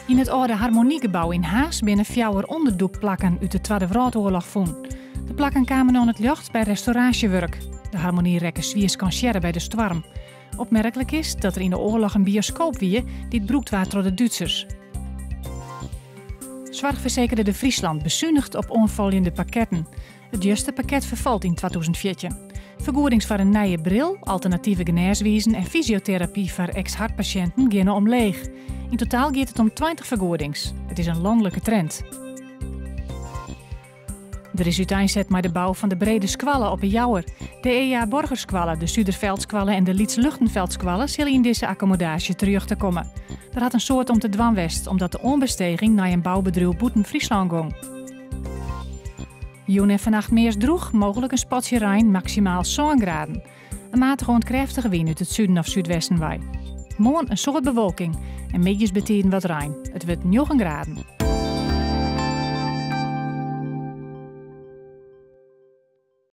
In het oude Harmoniegebouw in Haas binnen 4 onderdoekplakken uit de Tweede Wereldoorlog vonden. De plakken kwamen aan het licht bij restauratiewerk. De Harmonierekken zwiers conciërre bij de storm. Opmerkelijk is dat er in de oorlog een bioscoop wie die het broekt was door de Duitsers. Zorgverzekerde de Friesland bezuinigt op onvolgende pakketten. Het juiste pakket vervalt in 2014. Vergoedings voor een nieuwe bril, alternatieve geneeswijzen en fysiotherapie voor ex-hartpatiënten gaan omleeg. In totaal gaat het om 20 vergoedings. Het is een landelijke trend. Er is uiteenzet met de bouw van de brede squallen op een Jouwer. De EA Borgersquallen, de Zuiderveldsquallen en de Liets-Luchtenveldsquallen zullen in deze accommodatie terug te komen. Er had een soort om te dwanwest, omdat de onbesteging naar een bouwbedrijf boeten Friesland ging. Joen en vannacht meers droeg, mogelijk een spatje Rijn, maximaal 1 graden. Een matige ontkrachtige wind uit het zuiden of zuidwesten waai. Morgen een soort bewolking en middags beteken wat Rijn. Het wordt 9 graden.